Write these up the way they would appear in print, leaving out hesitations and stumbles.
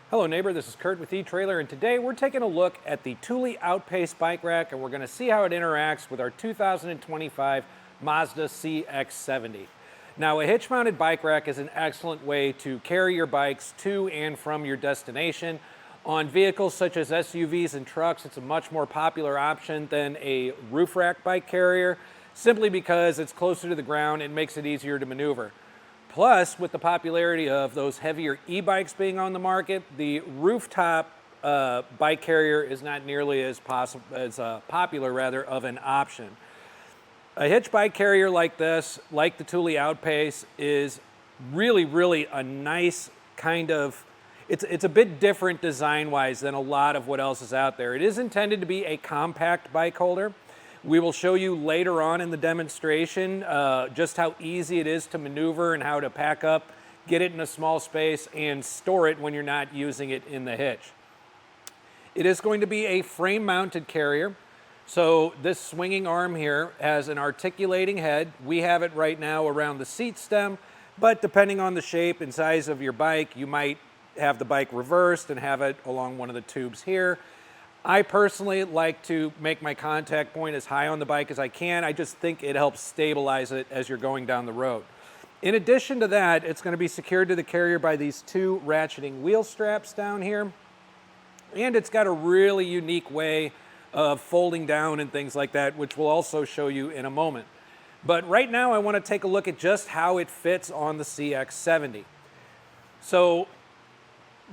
Hello neighbor, this is Curt with eTrailer, and today we're taking a look at the Thule OutPace bike rack, and we're going to see how it interacts with our 2025 Mazda CX70. Now, a hitch-mounted bike rack is an excellent way to carry your bikes to and from your destination. On vehicles such as SUVs and trucks, it's a much more popular option than a roof rack bike carrier, simply because it's closer to the ground and makes it easier to maneuver. Plus, with the popularity of those heavier e-bikes being on the market, the rooftop bike carrier is not nearly as popular of an option. A hitch bike carrier like this, like the Thule OutPace, is really a nice kind of, it's a bit different design-wise than a lot of what else is out there. It is intended to be a compact bike holder. We will show you later on in the demonstration just how easy it is to maneuver and how to pack up, get it in a small space, and store it when you're not using it in the hitch. It is going to be a frame-mounted carrier. So this swinging arm here has an articulating head. We have it right now around the seat stem, but depending on the shape and size of your bike, you might have the bike reversed and have it along one of the tubes here. I personally like to make my contact point as high on the bike as I can. I just think it helps stabilize it as you're going down the road. In addition to that, it's going to be secured to the carrier by these two ratcheting wheel straps down here. And it's got a really unique way of folding down and things like that, which we'll also show you in a moment. But right now I want to take a look at just how it fits on the CX70. So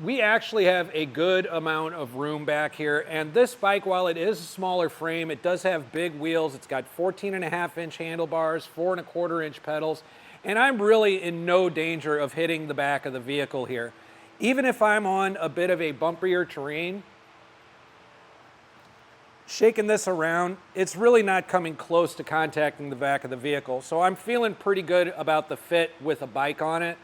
we actually have a good amount of room back here, and this bike, while it is a smaller frame, it does have big wheels. It's got 14.5-inch handlebars, 4.25-inch pedals, and I'm really in no danger of hitting the back of the vehicle here. Even if I'm on a bit of a bumpier terrain, shaking this around, it's really not coming close to contacting the back of the vehicle. So I'm feeling pretty good about the fit with a bike on it.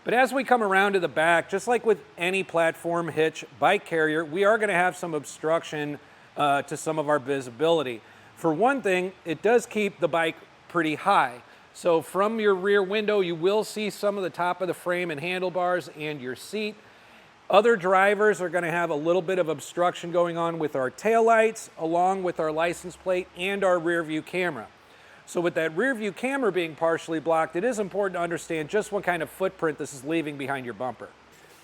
But as we come around to the back, just like with any platform hitch bike carrier, we are going to have some obstruction to some of our visibility. For one thing, it does keep the bike pretty high. So from your rear window, you will see some of the top of the frame and handlebars and your seat. Other drivers are going to have a little bit of obstruction going on with our taillights, along with our license plate and our rear view camera. So with that rear view camera being partially blocked, it is important to understand just what kind of footprint this is leaving behind your bumper.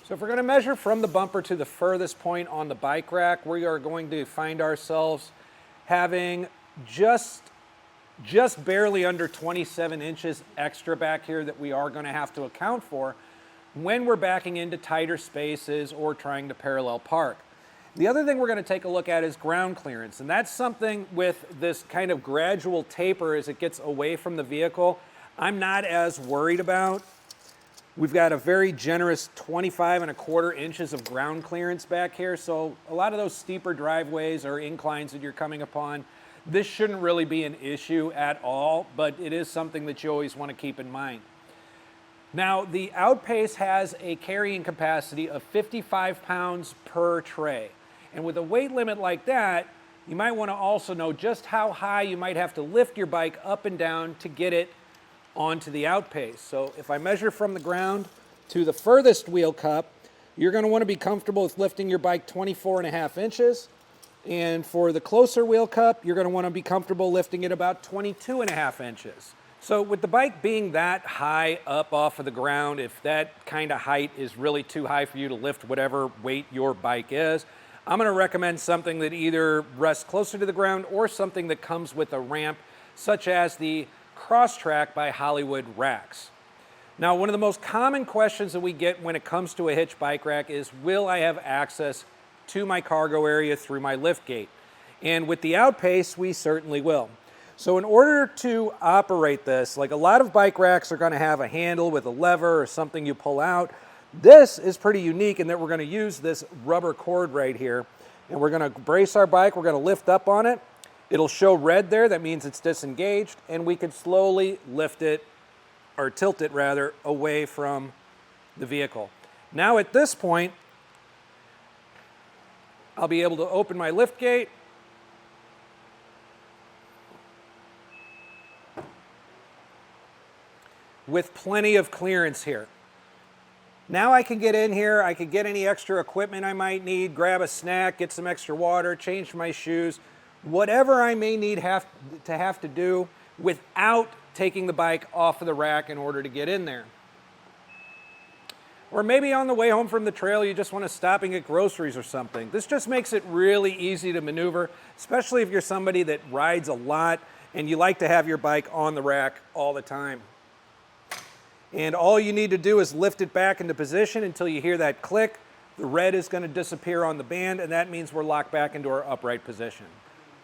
So if we're going to measure from the bumper to the furthest point on the bike rack, we are going to find ourselves having just barely under 27 inches extra back here that we are going to have to account for when we're backing into tighter spaces or trying to parallel park. The other thing we're going to take a look at is ground clearance, and that's something with this kind of gradual taper as it gets away from the vehicle, I'm not as worried about. We've got a very generous 25.25 inches of ground clearance back here, so a lot of those steeper driveways or inclines that you're coming upon, this shouldn't really be an issue at all, but it is something that you always want to keep in mind. Now, the OutPace has a carrying capacity of 55 pounds per tray. And with a weight limit like that, you might want to also know just how high you might have to lift your bike up and down to get it onto the OutPace. So if I measure from the ground to the furthest wheel cup, you're going to want to be comfortable with lifting your bike 24.5 inches. And for the closer wheel cup, you're going to want to be comfortable lifting it about 22.5 inches. So with the bike being that high up off of the ground, if that kind of height is really too high for you to lift whatever weight your bike is, I'm going to recommend something that either rests closer to the ground or something that comes with a ramp, such as the Crosstrack by Hollywood racks. Now, one of the most common questions that we get when it comes to a hitch bike rack is, will I have access to my cargo area through my lift gate? And with the OutPace, we certainly will. So in order to operate this, like a lot of bike racks are going to have a handle with a lever or something you pull out. This is pretty unique in that we're going to use this rubber cord right here, and we're going to brace our bike, we're going to lift up on it. It'll show red there, that means it's disengaged, and we can slowly lift it, or tilt it rather, away from the vehicle. Now at this point, I'll be able to open my lift gate, with plenty of clearance here. Now I can get in here, I can get any extra equipment I might need, grab a snack, get some extra water, change my shoes, whatever I may need have to do without taking the bike off of the rack in order to get in there. Or maybe on the way home from the trail, you just want to stop and get groceries or something. This just makes it really easy to maneuver, especially if you're somebody that rides a lot and you like to have your bike on the rack all the time. And all you need to do is lift it back into position until you hear that click. The red is going to disappear on the band, and that means we're locked back into our upright position.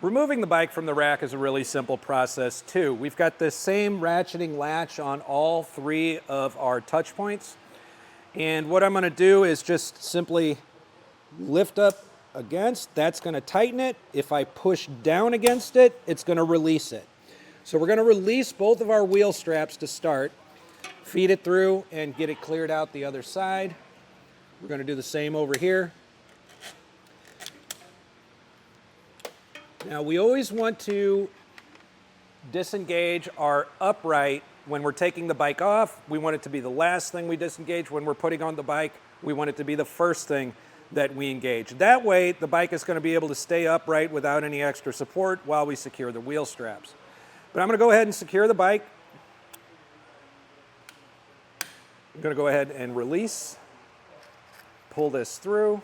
Removing the bike from the rack is a really simple process too. We've got this same ratcheting latch on all three of our touch points. And what I'm going to do is just simply lift up against, that's going to tighten it. If I push down against it, it's going to release it. So we're going to release both of our wheel straps to start, feed it through and get it cleared out the other side. We're going to do the same over here. Now we always want to disengage our upright when we're taking the bike off. We want it to be the last thing we disengage. When we're putting on the bike, we want it to be the first thing that we engage. That way, the bike is going to be able to stay upright without any extra support while we secure the wheel straps. But I'm going to go ahead and secure the bike. I'm going to go ahead and release, pull this through,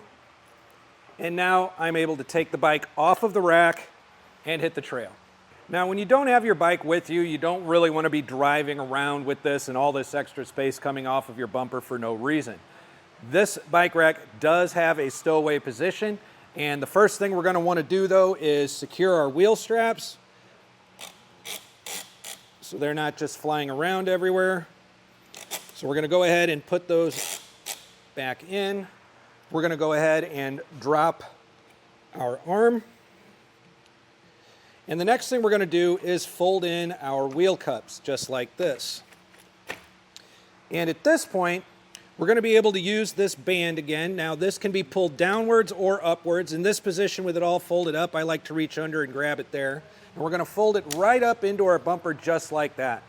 and now I'm able to take the bike off of the rack and hit the trail. Now, when you don't have your bike with you, you don't really want to be driving around with this and all this extra space coming off of your bumper for no reason. This bike rack does have a stowaway position, and the first thing we're going to want to do though is secure our wheel straps so they're not just flying around everywhere. So we're going to go ahead and put those back in. We're going to go ahead and drop our arm. And the next thing we're going to do is fold in our wheel cups, just like this. And at this point, we're going to be able to use this band again. Now, this can be pulled downwards or upwards. In this position with it all folded up, I like to reach under and grab it there. And we're going to fold it right up into our bumper just like that.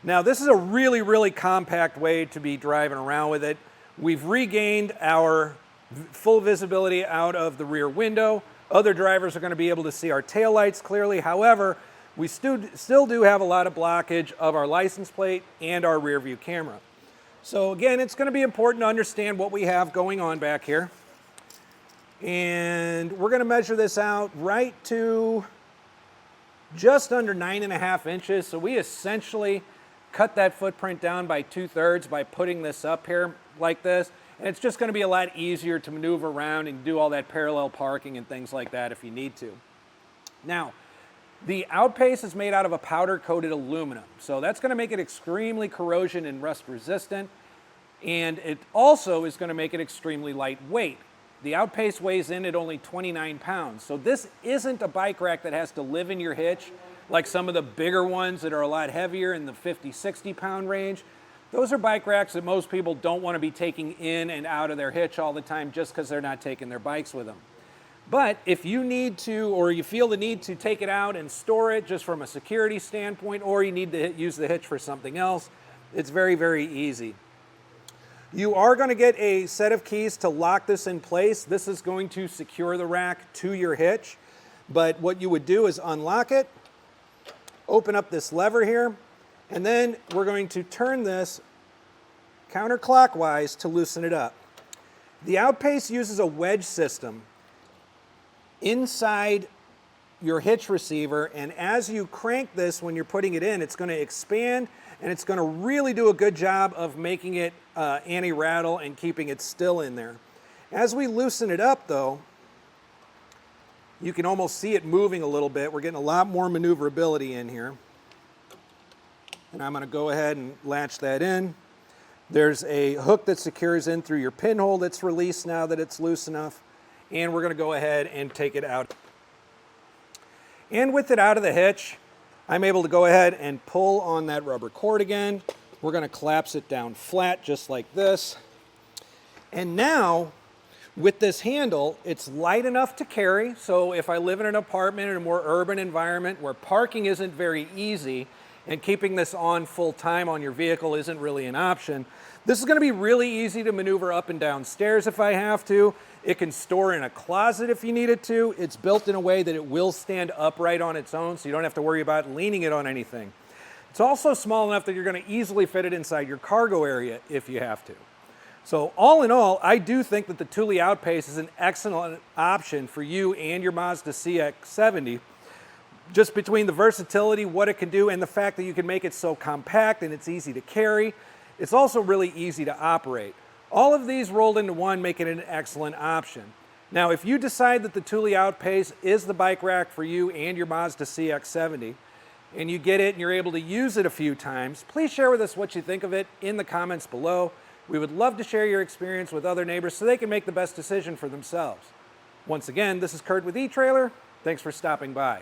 Now, this is a really, really compact way to be driving around with it. We've regained our full visibility out of the rear window. Other drivers are going to be able to see our taillights clearly. However, we still do have a lot of blockage of our license plate and our rear view camera. So again, it's going to be important to understand what we have going on back here. And we're going to measure this out right to just under 9.5 inches. So we essentially cut that footprint down by 2/3 by putting this up here like this. And it's just going to be a lot easier to maneuver around and do all that parallel parking and things like that if you need to. Now, the OutPace is made out of a powder-coated aluminum, so that's going to make it extremely corrosion and rust resistant, and it also is going to make it extremely lightweight. The OutPace weighs in at only 29 pounds, so this isn't a bike rack that has to live in your hitch like some of the bigger ones that are a lot heavier in the 50, 60 pound range. Those are bike racks that most people don't want to be taking in and out of their hitch all the time just because they're not taking their bikes with them. But if you need to, or you feel the need to take it out and store it just from a security standpoint, or you need to use the hitch for something else, it's very, very easy. You are going to get a set of keys to lock this in place. This is going to secure the rack to your hitch. But what you would do is unlock it, open up this lever here, and then we're going to turn this counterclockwise to loosen it up. The OutPace uses a wedge system inside your hitch receiver, and as you crank this when you're putting it in, it's going to expand, and it's going to really do a good job of making it anti-rattle and keeping it still in there. As we loosen it up though, you can almost see it moving a little bit. We're getting a lot more maneuverability in here. And I'm going to go ahead and latch that in. There's a hook that secures in through your pinhole that's released now that it's loose enough. And we're going to go ahead and take it out. And with it out of the hitch, I'm able to go ahead and pull on that rubber cord again. We're going to collapse it down flat just like this. And now, with this handle, it's light enough to carry. So if I live in an apartment in a more urban environment where parking isn't very easy, and keeping this on full time on your vehicle isn't really an option. This is going to be really easy to maneuver up and down stairs if I have to. It can store in a closet if you need it to. It's built in a way that it will stand upright on its own, so you don't have to worry about leaning it on anything. It's also small enough that you're going to easily fit it inside your cargo area if you have to. So all in all, I do think that the Thule OutPace is an excellent option for you and your Mazda CX70. Just between the versatility, what it can do, and the fact that you can make it so compact and it's easy to carry, it's also really easy to operate. All of these rolled into one make it an excellent option. Now, if you decide that the Thule OutPace is the bike rack for you and your Mazda CX70, and you get it and you're able to use it a few times, please share with us what you think of it in the comments below. We would love to share your experience with other neighbors so they can make the best decision for themselves. Once again, this is Curt with eTrailer. Thanks for stopping by.